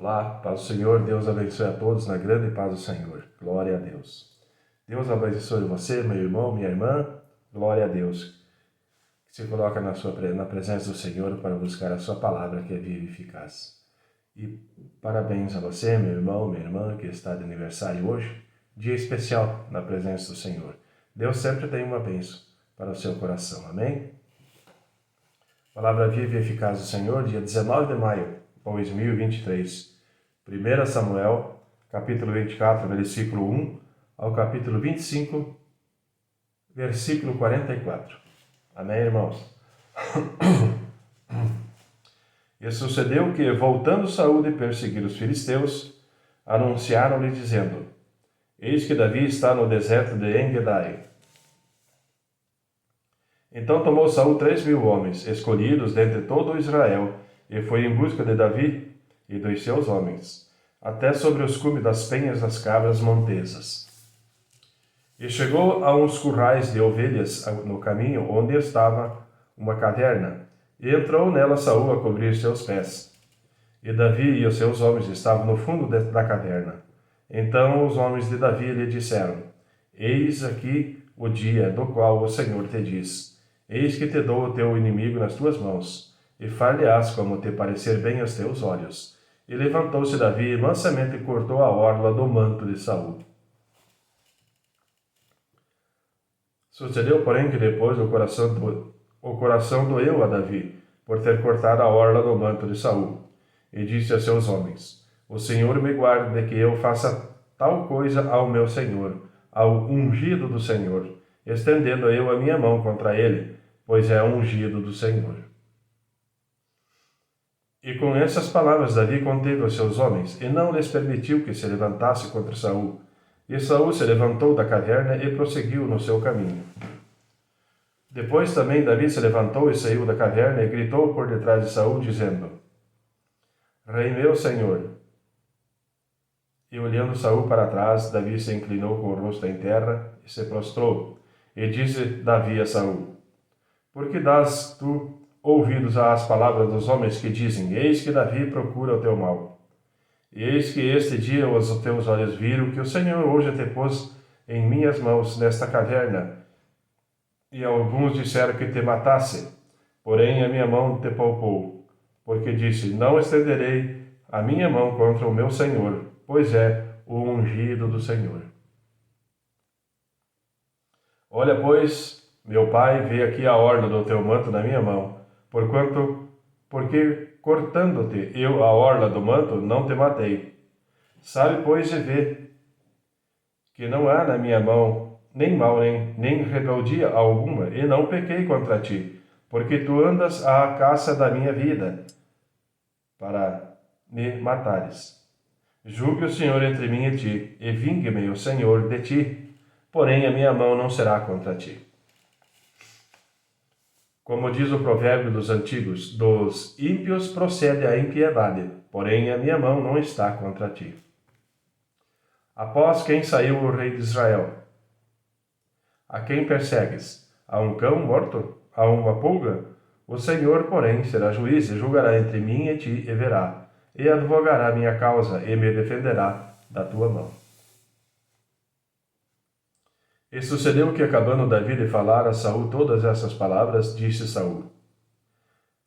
Olá, paz do Senhor, Deus abençoe a todos na grande paz do Senhor. Glória a Deus. Deus abençoe você, meu irmão, minha irmã. Glória a Deus. Que se coloca na presença do Senhor para buscar a sua palavra que é viva e eficaz. E parabéns a você, meu irmão, minha irmã, que está de aniversário hoje. Dia especial na presença do Senhor. Deus sempre tem uma bênção para o seu coração. Amém? Palavra viva e eficaz do Senhor, dia 19 de maio. 2023, 1 Samuel, capítulo 24, versículo 1 ao capítulo 25, versículo 44. Amém, irmãos? E sucedeu que, voltando Saul de perseguir os filisteus, anunciaram-lhe dizendo: Eis que Davi está no deserto de En-Gedai. Então tomou Saul 3.000 homens, escolhidos dentre todo Israel, e foi em busca de Davi e dos seus homens, até sobre os cumes das penhas das cabras montesas. E chegou a uns currais de ovelhas no caminho, onde estava uma caverna, e entrou nela Saul a cobrir seus pés. E Davi e os seus homens estavam no fundo da caverna. Então os homens de Davi lhe disseram: Eis aqui o dia do qual o Senhor te diz: Eis que te dou o teu inimigo nas tuas mãos, e far-lhe-ás como te parecer bem aos teus olhos. E levantou-se Davi e mansamente cortou a orla do manto de Saul. Sucedeu, porém, que depois o coração doeu a Davi, por ter cortado a orla do manto de Saul. E disse a seus homens: O Senhor me guarde de que eu faça tal coisa ao meu Senhor, ao ungido do Senhor, estendendo eu a minha mão contra ele, pois é ungido do Senhor. E com essas palavras Davi conteve os seus homens, e não lhes permitiu que se levantasse contra Saul. E Saul se levantou da caverna e prosseguiu no seu caminho. Depois também Davi se levantou e saiu da caverna e gritou por detrás de Saul, dizendo: Rei meu Senhor. E olhando Saul para trás, Davi se inclinou com o rosto em terra e se prostrou. E disse Davi a Saul: Por que dás tu ouvidos às palavras dos homens que dizem: Eis que Davi procura o teu mal? E eis que este dia os teus olhos viram que o Senhor hoje te pôs em minhas mãos nesta caverna. E alguns disseram que te matasse, porém a minha mão te poupou, porque disse: Não estenderei a minha mão contra o meu Senhor, pois é o ungido do Senhor. Olha, pois, meu pai, vê aqui a orla do teu manto na minha mão, porque cortando-te eu a orla do manto, não te matei. Sabe, pois, e vê que não há na minha mão nem mal, nem rebeldia alguma, e não pequei contra ti, porque tu andas à caça da minha vida, para me matares. Julgue o Senhor entre mim e ti, e vingue-me o Senhor de ti, porém a minha mão não será contra ti. Como diz o provérbio dos antigos, dos ímpios procede a impiedade, porém a minha mão não está contra ti. Após quem saiu o rei de Israel? A quem persegues? A um cão morto? A uma pulga? O Senhor, porém, será juiz e julgará entre mim e ti e verá, e advogará minha causa e me defenderá da tua mão. E sucedeu que, acabando Davi de falar a Saul todas essas palavras, disse Saul: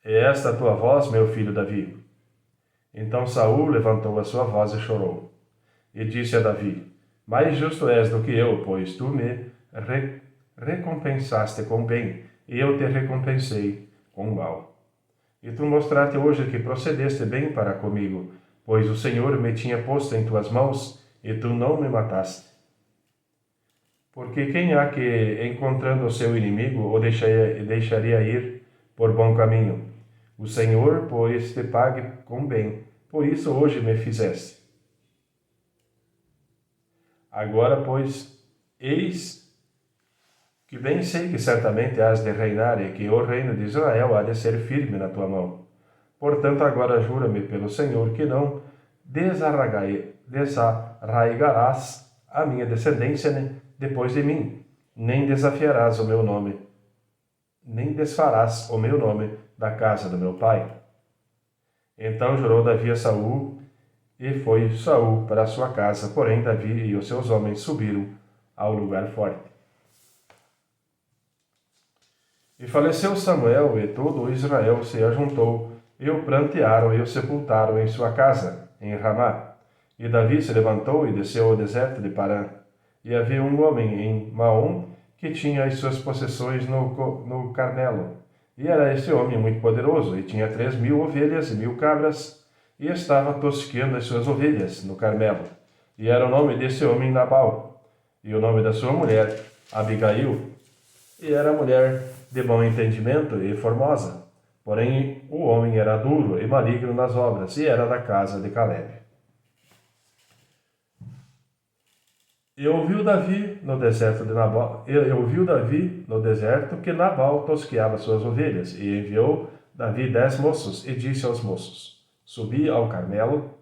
É esta a tua voz, meu filho Davi? Então Saul levantou a sua voz e chorou. E disse a Davi: Mais justo és do que eu, pois tu me recompensaste com bem, e eu te recompensei com mal. E tu mostraste hoje que procedeste bem para comigo, pois o Senhor me tinha posto em tuas mãos, e tu não me mataste. Porque quem há que, encontrando o seu inimigo, o deixaria ir por bom caminho? O Senhor, pois, te pague com bem, por isso hoje me fizeste. Agora, pois, eis que bem sei que certamente hás de reinar e que o reino de Israel há de ser firme na tua mão. Portanto, agora jura-me pelo Senhor que não desarraigarás a minha descendência depois de mim, nem desafiarás o meu nome, nem desfarás o meu nome da casa do meu pai. Então jurou Davi a Saul E foi Saul para a sua casa, porém Davi e os seus homens subiram ao lugar forte. E faleceu Samuel, e todo Israel se ajuntou, e o prantearam e o sepultaram em sua casa, em Ramá. E Davi se levantou e desceu ao deserto de Parã. E havia um homem em Maom que tinha as suas possessões no Carmelo. E era esse homem muito poderoso, e tinha 3.000 ovelhas e 1.000 cabras, e estava tosqueando as suas ovelhas no Carmelo. E era o nome desse homem Nabal, e o nome da sua mulher, Abigail. E era mulher de bom entendimento e formosa. Porém, o homem era duro e maligno nas obras, e era da casa de Caleb. E ouviu Davi no deserto que Nabal tosqueava suas ovelhas, e enviou Davi 10 moços, e disse aos moços: Subi ao Carmelo,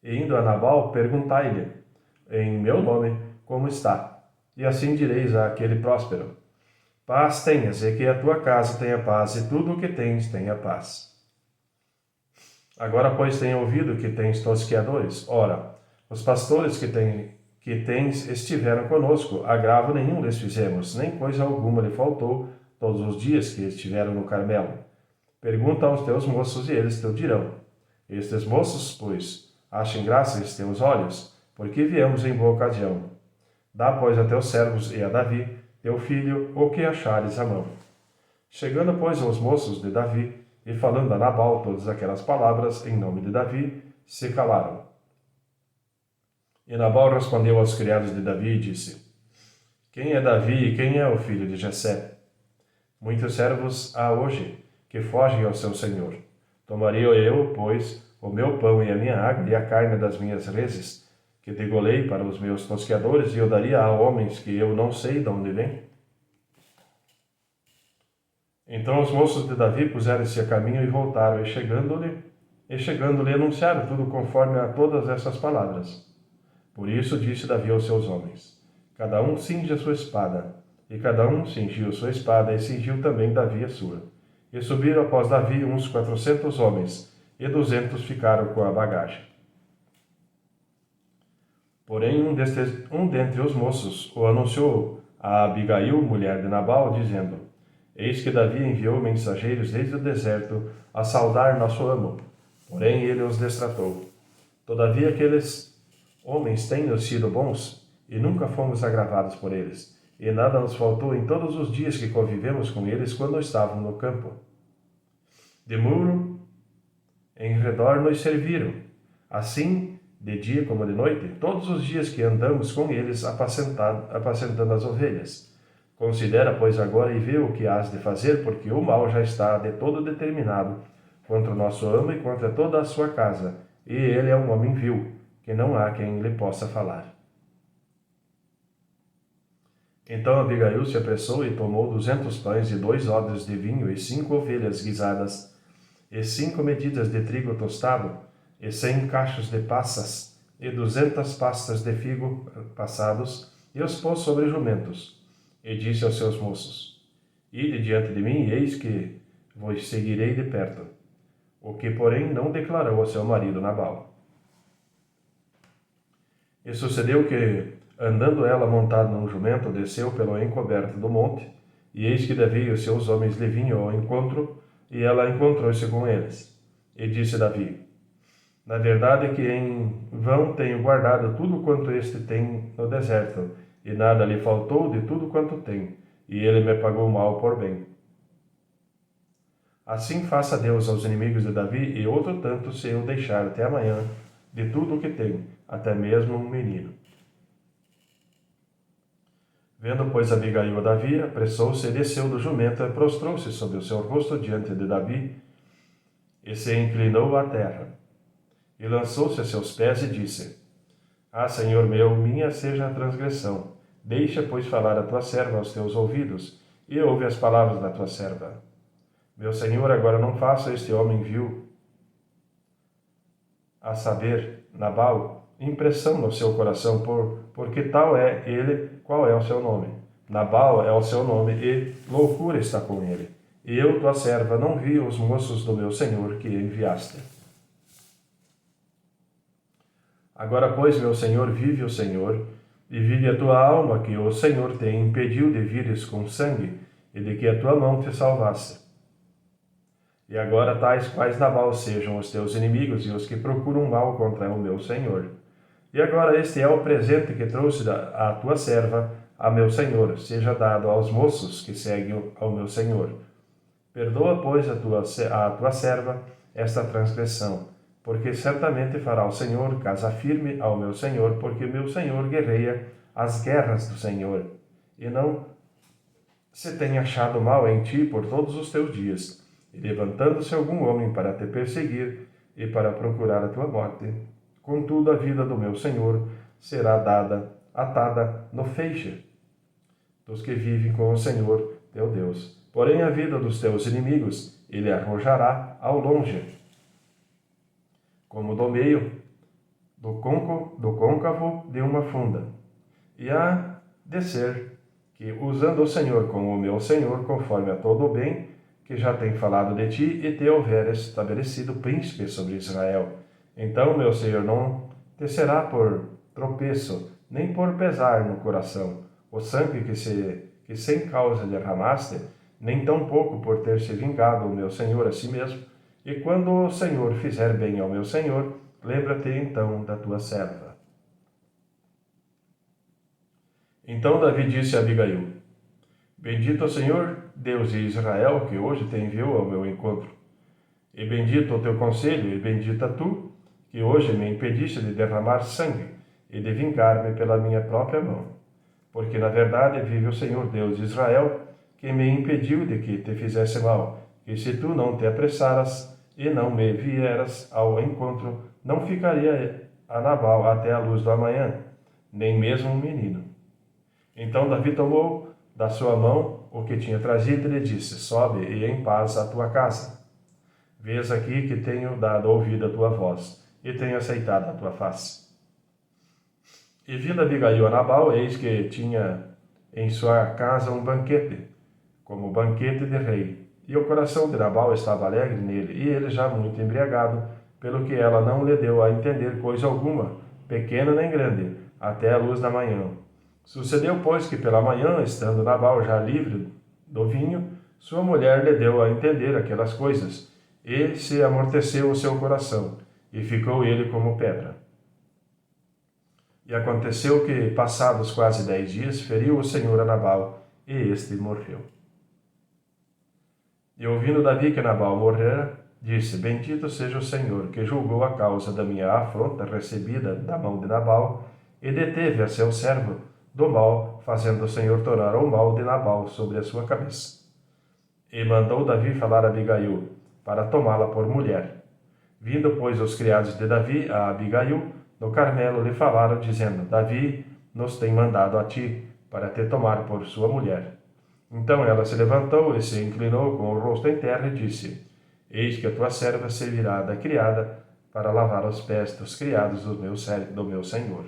e indo a Nabal, perguntai-lhe, em meu nome, como está? E assim direis àquele próspero: Paz tenhas, e que a tua casa tenha paz, e tudo o que tens tenha paz. Agora, pois, tenho ouvido que tens tosqueadores. Ora, os pastores que tens estiveram conosco, agravo nenhum lhes fizemos, nem coisa alguma lhe faltou todos os dias que estiveram no Carmelo. Pergunta aos teus moços, e eles te dirão. Estes moços, pois, achem graça em teus olhos, porque viemos em boa ocasião. Dá, pois, a teus servos e a Davi, teu filho, o que achares à mão. Chegando, pois, os moços de Davi, e falando a Nabal todas aquelas palavras em nome de Davi, se calaram. E Nabal respondeu aos criados de Davi e disse: Quem é Davi e quem é o filho de Jessé? Muitos servos há hoje que fogem ao seu senhor. Tomaria eu, pois, o meu pão e a minha água e a carne das minhas reses, que degolei para os meus tosqueadores, e eu daria a homens que eu não sei de onde vêm? Então os moços de Davi puseram-se a caminho e voltaram, e chegando-lhe anunciaram tudo conforme a todas essas palavras. Por isso disse Davi aos seus homens: Cada um cinge a sua espada. E cada um cingiu sua espada, e cingiu também Davi a sua. E subiram após Davi uns 400 homens, e 200 ficaram com a bagagem. Porém, um dentre os moços o anunciou a Abigail, mulher de Nabal, dizendo: Eis que Davi enviou mensageiros desde o deserto a saudar nosso amo. Porém, ele os destratou. Todavia, aqueles homens têm-nos sido bons, e nunca fomos agravados por eles, e nada nos faltou em todos os dias que convivemos com eles quando estavam no campo. De muro em redor nos serviram, assim, de dia como de noite, todos os dias que andamos com eles apacentando as ovelhas. Considera, pois, agora e vê o que hás de fazer, porque o mal já está de todo determinado contra o nosso amo e contra toda a sua casa, e ele é um homem vil, que não há quem lhe possa falar. Então Abigail se apressou e tomou 200 pães e 2 odres de vinho e 5 ovelhas guisadas, e 5 medidas de trigo tostado, e 100 cachos de passas, e 200 pastas de figo passados, e os pôs sobre jumentos. E disse aos seus moços: Ide diante de mim, e eis que vos seguirei de perto. O que, porém, não declarou ao seu marido Nabal. E sucedeu que, andando ela montada num jumento, desceu pelo encoberto do monte, e eis que Davi e os seus homens lhe vinham ao encontro, e ela encontrou-se com eles. E disse Davi: Na verdade é que em vão tenho guardado tudo quanto este tem no deserto, e nada lhe faltou de tudo quanto tem, e ele me pagou mal por bem. Assim faça Deus aos inimigos de Davi, e outro tanto se eu deixar até amanhã de tudo o que tem, até mesmo um menino. Vendo, pois, Abigail a Davi, apressou-se e desceu do jumento e prostrou-se sobre o seu rosto diante de Davi, e se inclinou à terra. E lançou-se a seus pés e disse: Ah, Senhor meu, minha seja a transgressão. Deixa, pois, falar a tua serva aos teus ouvidos, e ouve as palavras da tua serva. Meu Senhor, agora não faça este homem vil, a saber, Nabal, impressão no seu coração, porque tal é ele, qual é o seu nome. Nabal é o seu nome, e loucura está com ele. E eu, tua serva, não vi os moços do meu senhor que enviaste. Agora, pois, meu Senhor, vive o Senhor, e vive a tua alma, que o Senhor te impediu de vires com sangue, e de que a tua mão te salvasse. E agora tais quais Nabal sejam os teus inimigos e os que procuram mal contra o meu Senhor. E agora este é o presente que trouxe a tua serva a meu Senhor, seja dado aos moços que seguem ao meu Senhor. Perdoa, pois, a tua serva esta transgressão, porque certamente fará o Senhor casa firme ao meu Senhor, porque meu Senhor guerreia as guerras do Senhor, e não se tem achado mal em ti por todos os teus dias, e levantando-se algum homem para te perseguir e para procurar a tua morte. Contudo, a vida do meu Senhor será atada no feixe dos que vivem com o Senhor teu Deus. Porém, a vida dos teus inimigos ele arrojará ao longe, como do meio do côncavo de uma funda. E há de ser que, usando o Senhor como o meu Senhor, conforme a todo o bem que já tem falado de ti, e te houver estabelecido príncipe sobre Israel, então meu Senhor não te será por tropeço, nem por pesar no coração, o sangue que sem causa derramaste, nem tampouco por ter se vingado o meu Senhor a si mesmo. E quando o Senhor fizer bem ao meu Senhor, lembra-te então da tua serva. Então Davi disse a Abigail: Bendito o Senhor, Deus de Israel, que hoje te enviou ao meu encontro. E bendito o teu conselho, e bendita tu, que hoje me impediste de derramar sangue e de vingar-me pela minha própria mão. Porque na verdade vive o Senhor Deus de Israel, que me impediu de que te fizesse mal, e se tu não te apressaras e não me vieras ao encontro, não ficaria a Nabal até a luz do amanhã, nem mesmo um menino. Então Davi tomou da sua mão o que tinha trazido e lhe disse: Sobe e em paz à tua casa. Vês aqui que tenho dado ouvido à tua voz, e tenho aceitado a tua face. E vindo Abigail a Nabal, eis que tinha em sua casa um banquete, como banquete de rei. E o coração de Nabal estava alegre nele, e ele já muito embriagado, pelo que ela não lhe deu a entender coisa alguma, pequena nem grande, até a luz da manhã. Sucedeu, pois, que pela manhã, estando Nabal já livre do vinho, sua mulher lhe deu a entender aquelas coisas, e se amorteceu o seu coração, e ficou ele como pedra. E aconteceu que, passados quase 10 dias, feriu o Senhor a Nabal, e este morreu. E ouvindo Davi que Nabal morrera, disse: Bendito seja o Senhor, que julgou a causa da minha afronta recebida da mão de Nabal, e deteve a seu servo do mal, fazendo o Senhor tornar o mal de Nabal sobre a sua cabeça. E mandou Davi falar a Abigail, para tomá-la por mulher. Vindo, pois, os criados de Davi a Abigail, no Carmelo lhe falaram, dizendo: Davi nos tem mandado a ti, para te tomar por sua mulher. Então ela se levantou e se inclinou com o rosto em terra e disse: Eis que a tua serva servirá da criada para lavar os pés dos criados do meu senhor.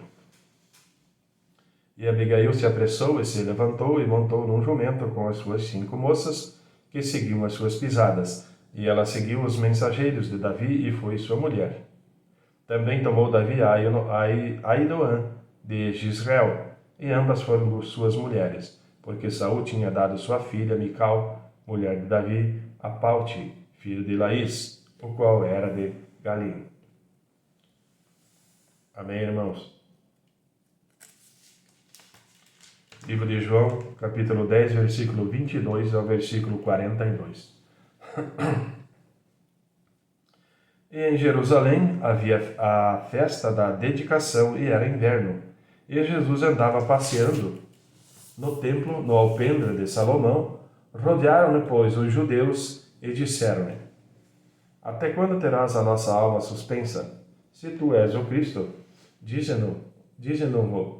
E Abigail se apressou e se levantou e montou num jumento com as suas 5 moças, que seguiam as suas pisadas, e ela seguiu os mensageiros de Davi e foi sua mulher. Também tomou Davi Aidoã de Jezreel, e ambas foram suas mulheres, porque Saul tinha dado sua filha Mical, mulher de Davi, a Paute, filho de Laís, o qual era de Galim. Amém, irmãos? Livro de João, capítulo 10, versículo 22 ao versículo 42. E em Jerusalém havia a festa da dedicação e era inverno. E Jesus andava passeando no templo, no alpendre de Salomão. Rodearam-no, pois, os judeus e disseram-lhe: Até quando terás a nossa alma suspensa? Se tu és o Cristo, dize-nos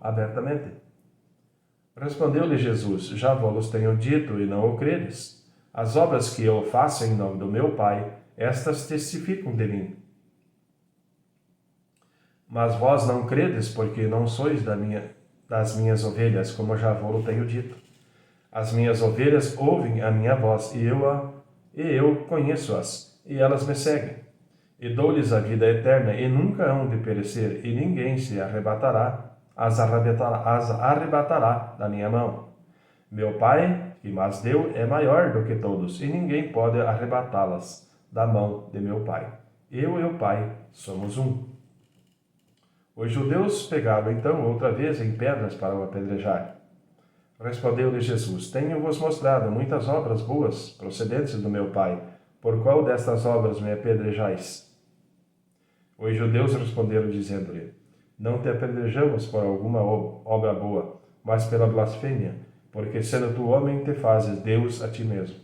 abertamente. Respondeu-lhe Jesus: Já vos tenho dito e não o credes. As obras que eu faço em nome do meu Pai, estas testificam de mim. Mas vós não credes, porque não sois das minhas ovelhas, como já vos tenho dito. As minhas ovelhas ouvem a minha voz, e eu conheço-as, e elas me seguem. e dou-lhes a vida eterna, e nunca hão de perecer, e ninguém as arrebatará da minha mão. Meu Pai, que mas deu, é maior do que todos, e ninguém pode arrebatá-las da mão de meu Pai. Eu e o Pai somos um. Os judeus pegaram então outra vez em pedras para o apedrejar. Respondeu-lhe Jesus: Tenho-vos mostrado muitas obras boas procedentes do meu Pai. Por qual destas obras me apedrejais? Os judeus responderam, dizendo-lhe: Não te apedrejamos por alguma obra boa, mas pela blasfêmia, porque sendo tu homem te fazes Deus a ti mesmo.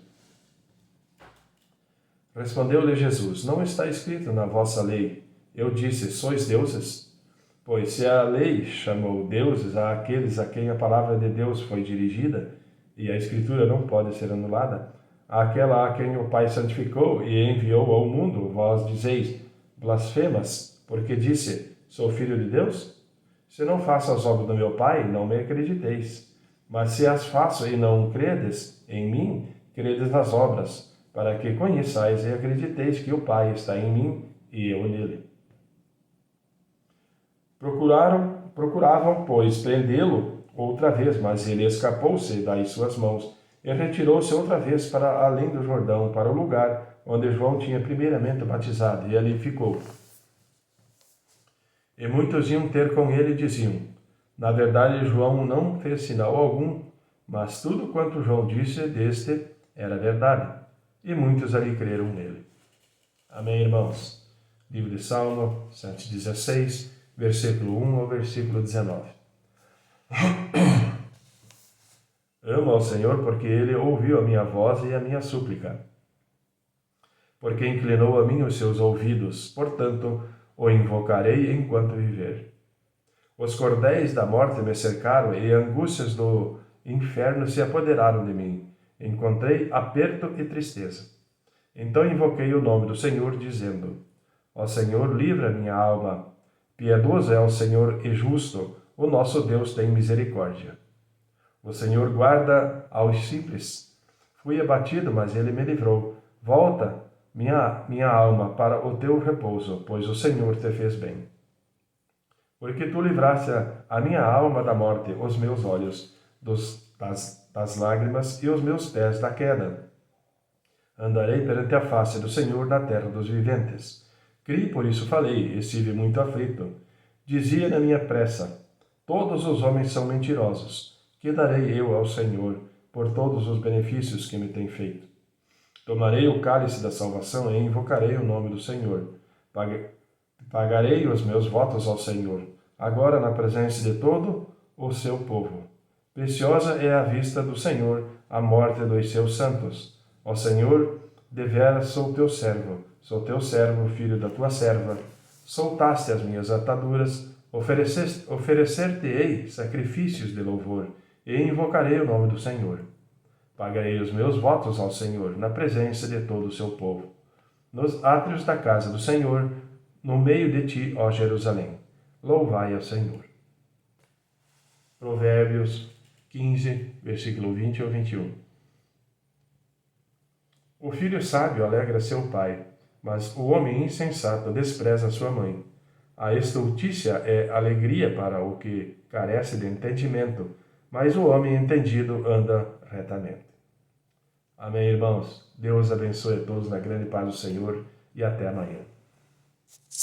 Respondeu-lhe Jesus: Não está escrito na vossa lei: Eu disse, sois deuses? Pois se a lei chamou deuses àqueles a quem a palavra de Deus foi dirigida, e a Escritura não pode ser anulada, àquela a quem o Pai santificou e enviou ao mundo, vós dizeis, blasfemas, porque disse, sou filho de Deus? Se não faço as obras do meu Pai, não me acrediteis. Mas se as faço e não credes em mim, credes nas obras, para que conheçais e acrediteis que o Pai está em mim e eu nele. Procuravam, pois, prendê-lo outra vez, mas ele escapou-se das suas mãos e retirou-se outra vez para além do Jordão, para o lugar onde João tinha primeiramente batizado, e ali ficou. E muitos iam ter com ele e diziam: Na verdade, João não fez sinal algum, mas tudo quanto João disse deste era verdade. E muitos ali creram nele. Amém, irmãos? Livro de Salmo 116, versículo 1 ao versículo 19. Amo ao Senhor porque Ele ouviu a minha voz e a minha súplica. Porque inclinou a mim os seus ouvidos, portanto, o invocarei enquanto viver. Os cordéis da morte me cercaram e angústias do inferno se apoderaram de mim. Encontrei aperto e tristeza. Então invoquei o nome do Senhor, dizendo: Ó Senhor, livra minha alma. Piedoso é o Senhor e justo, o nosso Deus tem misericórdia. O Senhor guarda aos simples. Fui abatido, mas ele me livrou. Volta, minha alma, para o teu repouso, pois o Senhor te fez bem. Porque tu livraste a minha alma da morte, os meus olhos das lágrimas e os meus pés da queda. Andarei perante a face do Senhor na terra dos viventes. Criei, por isso falei, estive muito aflito. Dizia na minha pressa: Todos os homens são mentirosos. Que darei eu ao Senhor por todos os benefícios que me tem feito? Tomarei o cálice da salvação e invocarei o nome do Senhor. Pagarei os meus votos ao Senhor, agora na presença de todo o seu povo. Preciosa é a vista do Senhor a morte dos seus santos. Ó Senhor, deveras sou teu servo, filho da tua serva. Soltaste as minhas ataduras, oferecer-te-ei sacrifícios de louvor, e invocarei o nome do Senhor. Pagarei os meus votos ao Senhor, na presença de todo o seu povo. Nos átrios da casa do Senhor, no meio de ti, ó Jerusalém. Louvai ao Senhor. Provérbios 15, versículo 20 ao 21. O filho sábio alegra seu pai, mas o homem insensato despreza sua mãe. A estultícia é alegria para o que carece de entendimento, mas o homem entendido anda retamente. Amém, irmãos? Deus abençoe a todos na grande paz do Senhor e até amanhã.